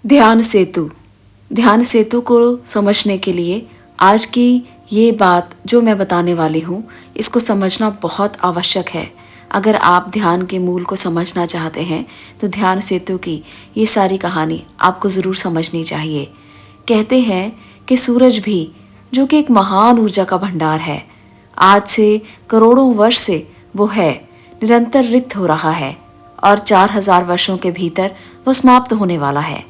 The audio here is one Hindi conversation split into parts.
ध्यान सेतु। ध्यान सेतु को समझने के लिए आज की ये बात जो मैं बताने वाली हूँ, इसको समझना बहुत आवश्यक है। अगर आप ध्यान के मूल को समझना चाहते हैं तो ध्यान सेतु की ये सारी कहानी आपको ज़रूर समझनी चाहिए। कहते हैं कि सूरज भी, जो कि एक महान ऊर्जा का भंडार है, आज से करोड़ों वर्ष से वो है निरंतर रिक्त हो रहा है और 4000 वर्षों के भीतर वो समाप्त होने वाला है।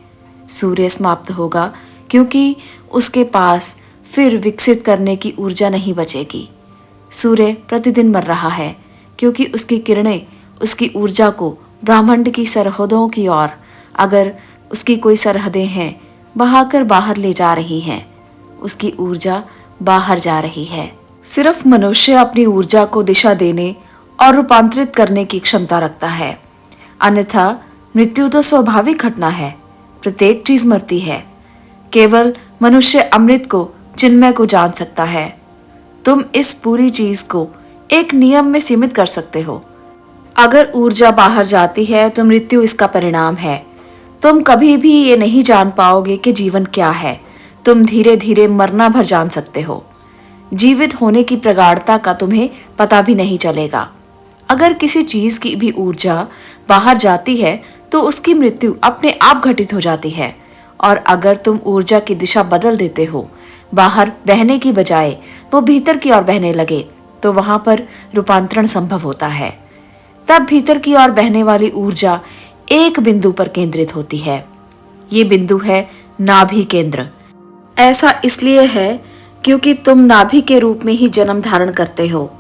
सूर्य समाप्त होगा क्योंकि उसके पास फिर विकसित करने की ऊर्जा नहीं बचेगी। सूर्य प्रतिदिन मर रहा है क्योंकि उसकी किरणें उसकी ऊर्जा को ब्रह्मांड की सरहदों की ओर, अगर उसकी कोई सरहदें हैं, बहाकर बाहर ले जा रही हैं। उसकी ऊर्जा बाहर जा रही है। सिर्फ मनुष्य अपनी ऊर्जा को दिशा देने और रूपांतरित करने की क्षमता रखता है, अन्यथा मृत्यु तो स्वाभाविक घटना है। प्रत्येक चीज मरती है। केवल मनुष्य अमृत को, चिन्मय को जान सकता है। तुम इस पूरी चीज को एक नियम में सीमित कर सकते हो। अगर ऊर्जा बाहर जाती है तो मृत्यु इसका परिणाम है। तुम कभी भी ये नहीं जान पाओगे कि जीवन क्या है। तुम धीरे धीरे मरना भर जान सकते हो। जीवित होने की प्रगाढ़ता का तुम्हें पता भी नहीं चलेगा। अगर किसी चीज की भी ऊर्जा बाहर जाती है तो उसकी मृत्यु अपने आप घटित हो जाती है। और अगर तुम ऊर्जा की दिशा बदल देते हो, बाहर बहने की बजाय वो भीतर की ओर बहने लगे, तो वहां पर रूपांतरण संभव होता है। तब भीतर की ओर बहने वाली ऊर्जा एक बिंदु पर केंद्रित होती है। ये बिंदु है नाभि केंद्र। ऐसा इसलिए है क्योंकि तुम नाभि के रूप में ही जन्म धारण करते हो।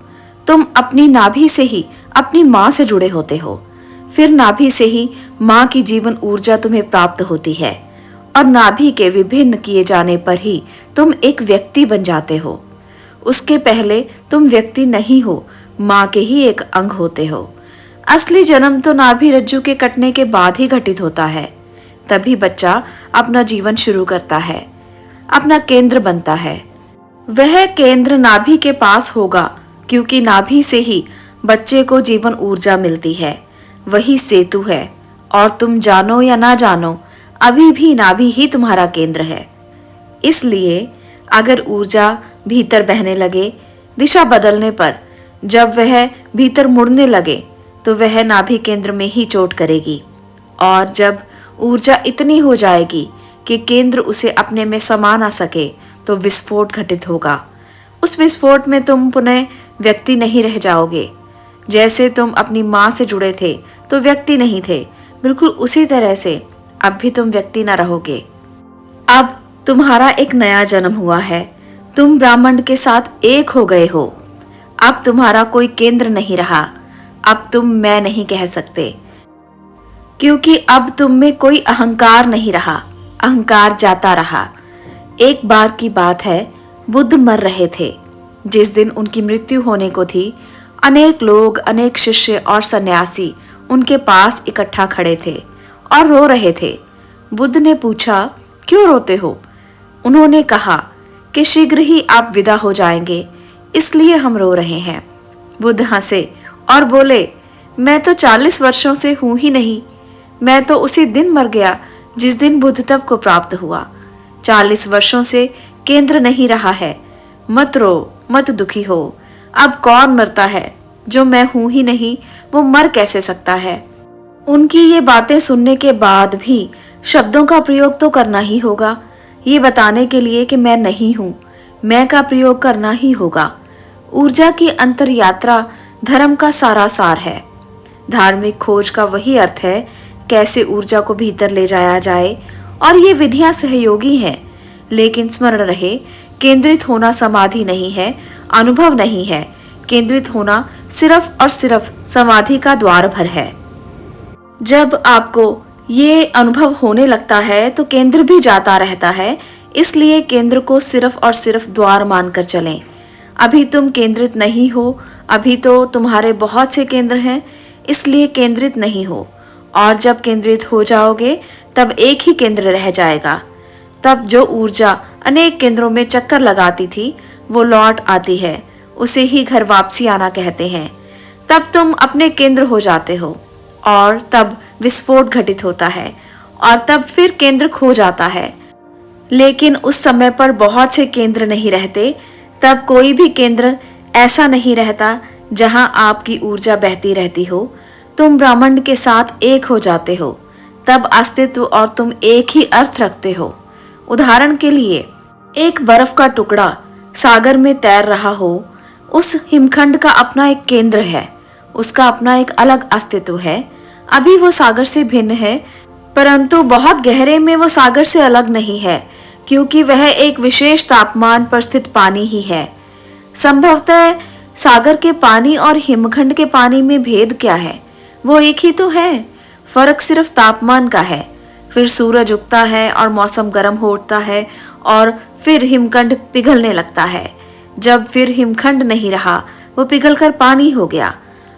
तुम अपनी नाभि से ही अपनी माँ से जुड़े होते हो। फिर नाभि से ही माँ की जीवन ऊर्जा तुम्हें प्राप्त होती है और नाभि के विभिन्न किए जाने पर ही तुम एक व्यक्ति बन जाते हो। उसके पहले तुम व्यक्ति नहीं हो, माँ के ही एक अंग होते हो। असली जन्म तो नाभि रज्जु के कटने के बाद ही घटित होता है। तभी बच्चा अपना जीवन शुरू करता है, अपना केंद्र बनता है। वह केंद्र नाभि के पास होगा क्योंकि नाभि से ही बच्चे को जीवन ऊर्जा मिलती है। वही सेतु है और तुम जानो या ना जानो, अभी भी नाभि ही तुम्हारा केंद्र है। इसलिए अगर ऊर्जा भीतर बहने लगे, दिशा बदलने पर जब वह भीतर मुड़ने लगे तो वह नाभि केंद्र में ही चोट करेगी। और जब ऊर्जा इतनी हो जाएगी कि केंद्र उसे अपने में समा ना सके तो विस्फोट घटित होगा। उस विस्फोट में तुम पुनः व्यक्ति नहीं रह जाओगे। जैसे तुम अपनी माँ से जुड़े थे तो व्यक्ति नहीं थे, बिल्कुल उसी तरह से अब भी तुम व्यक्ति न रहोगे। अब तुम्हारा एक नया जन्म हुआ है। तुम ब्रह्मांड के साथ एक हो गए हो। अब तुम्हारा कोई केंद्र नहीं रहा। अब तुम मैं नहीं कह सकते क्योंकि अब तुम में कोई अहंकार नहीं रहा। अहंकार जाता रहा। एक बार की बात है, बुद्ध मर रहे थे। जिस दिन उनकी मृत्यु होने को थी, अनेक लोग, अनेक शिष्य और सन्यासी उनके पास इकट्ठा खड़े थे और रो रहे थे। बुद्ध ने पूछा, क्यों रोते हो? उन्होंने कहा कि शीघ्र ही आप विदा हो जाएंगे, इसलिए हम रो रहे हैं। बुद्ध हंसे और बोले, मैं तो 40 वर्षों से हूं ही नहीं। मैं तो उसी दिन मर गया जिस दिन बुद्धत्व को प्राप्त हुआ। 40 वर्षों से केंद्र नहीं रहा है। मत रो, मत दुखी हो। अब कौन मरता है? जो मैं हूं ही नहीं, वो मर कैसे सकता है? उनकी ये बातें सुनने के बाद भी शब्दों का प्रयोग तो करना ही होगा, ये बताने के लिए कि मैं नहीं हूं। मैं का प्रयोग करना ही होगा। ऊर्जा की अंतर यात्रा धर्म का सारा सार है। धार्मिक खोज का वही अर्थ है, कैसे ऊर्जा को भीतर ले जाया जाए, और ये विधियां सहयोगी हैं। लेकिन स्मरण रहे, केंद्रित होना समाधि नहीं है, अनुभव नहीं है। केंद्रित होना सिर्फ और सिर्फ समाधि का द्वार भर है। जब आपको ये अनुभव होने लगता है तो केंद्र भी जाता रहता है। इसलिए केंद्र को सिर्फ और सिर्फ द्वार मानकर चलें। अभी तुम केंद्रित नहीं हो। अभी तो तुम्हारे बहुत से केंद्र हैं, इसलिए केंद्रित नहीं हो। और जब केंद्रित हो जाओगे तब एक ही केंद्र रह जाएगा। तब जो ऊर्जा अनेक केंद्रों में चक्कर लगाती थी वो लौट आती है। उसे ही घर वापसी आना कहते हैं। तब तुम अपने केंद्र हो जाते हो और तब विस्फोट घटित होता है और तब फिर केंद्र खो जाता है। लेकिन उस समय पर बहुत से केंद्र नहीं रहते। तब कोई भी केंद्र ऐसा नहीं रहता जहां आपकी ऊर्जा बहती रहती हो। तुम ब्रह्मांड के साथ एक हो जाते हो। तब अस्तित्व और तुम एक ही अर्थ रखते हो। उदाहरण के लिए, एक बर्फ का टुकड़ा सागर में तैर रहा हो। उस हिमखंड का अपना एक केंद्र है, उसका अपना एक अलग अस्तित्व है। अभी वो सागर से भिन्न है, परंतु बहुत गहरे में वो सागर से अलग नहीं है, क्योंकि वह एक विशेष तापमान पर स्थित पानी ही है। संभवतः सागर के पानी और हिमखंड के पानी में भेद क्या है? वो एक ही तो है, फर्क सिर्फ तापमान का है। फिर सूरज उगता है और मौसम गर्म हो उठता है और फिर हिमखंड पिघलने लगता है। जब फिर हिमखंड नहीं रहा, वो पिघलकर पानी हो गया।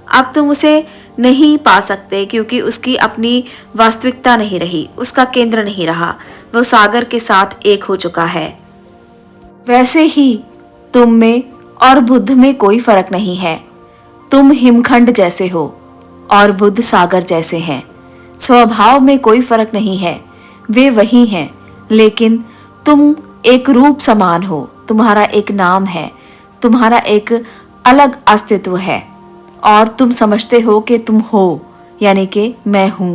अब तुम उसे नहीं पा सकते, क्योंकि उसकी अपनी वास्तविकता नहीं रही, उसका केंद्र नहीं रहा। वो सागर के साथ एक हो चुका है। वैसे ही तुम में और बुद्ध में कोई फर्क नहीं है। तुम हिमखंड जैसे हो और बुद्ध सागर जैसे हैं। स्वभाव में कोई फर्क नहीं है, वे वही हैं, लेकिन तुम एक रूप समान हो। तुम्हारा एक नाम है, तुम्हारा एक अलग अस्तित्व है, और तुम समझते हो कि तुम हो, यानी कि मैं हूं।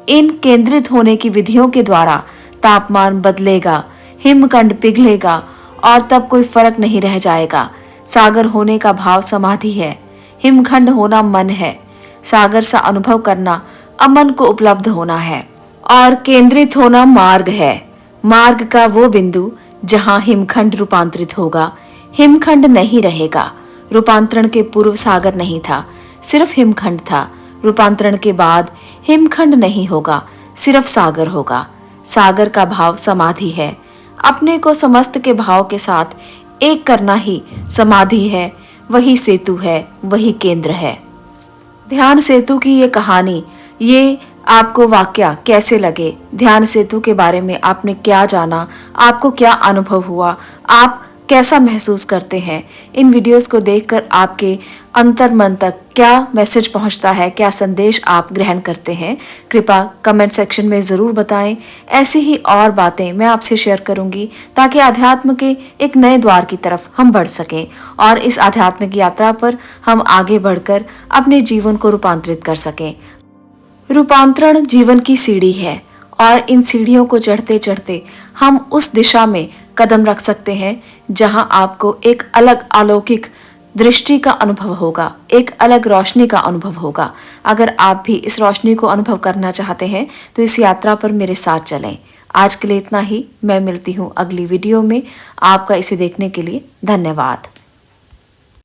इन केंद्रित होने की विधियों के द्वारा तापमान बदलेगा, हिमखंड पिघलेगा और तब कोई फर्क नहीं रह जाएगा। सागर होने का भाव समाधि है, हिमखंड होना मन है। सागर सा अनुभव करना अमन को उपलब्ध होना है, और केंद्रित होना मार्ग है। मार्ग का वो बिंदु जहां हिमखंड रूपांतरित होगा। हिमखंड नहीं रहेगा। रूपांतरण के पूर्व सागर नहीं था, सिर्फ हिमखंड था। रूपांतरण के बाद हिमखंड नहीं होगा, सिर्फ सागर होगा। सागर का भाव समाधि है। अपने को समस्त के भाव के साथ एक करना ही समाधि है। वही सेतु है, वही केंद्र है। ध्यान सेतु की ये कहानी, ये आपको वाकया कैसे लगे? ध्यान सेतु के बारे में आपने क्या जाना? आपको क्या अनुभव हुआ? आप कैसा महसूस करते हैं? इन वीडियोस को देखकर आपके अंतर मन तक क्या मैसेज पहुंचता है, क्या संदेश आप ग्रहण करते हैं? कृपया कमेंट सेक्शन में ज़रूर बताएं। ऐसी ही और बातें मैं आपसे शेयर करूंगी, ताकि आध्यात्म के एक नए द्वार की तरफ हम बढ़ सकें और इस आध्यात्मिक यात्रा पर हम आगे बढ़कर अपने जीवन को रूपांतरित कर सकें। रूपांतरण जीवन की सीढ़ी है, और इन सीढ़ियों को चढ़ते चढ़ते हम उस दिशा में कदम रख सकते हैं जहां आपको एक अलग अलौकिक दृष्टि का अनुभव होगा, एक अलग रोशनी का अनुभव होगा। अगर आप भी इस रोशनी को अनुभव करना चाहते हैं तो इस यात्रा पर मेरे साथ चलें। आज के लिए इतना ही। मैं मिलती हूँ अगली वीडियो में। आपका इसे देखने के लिए धन्यवाद।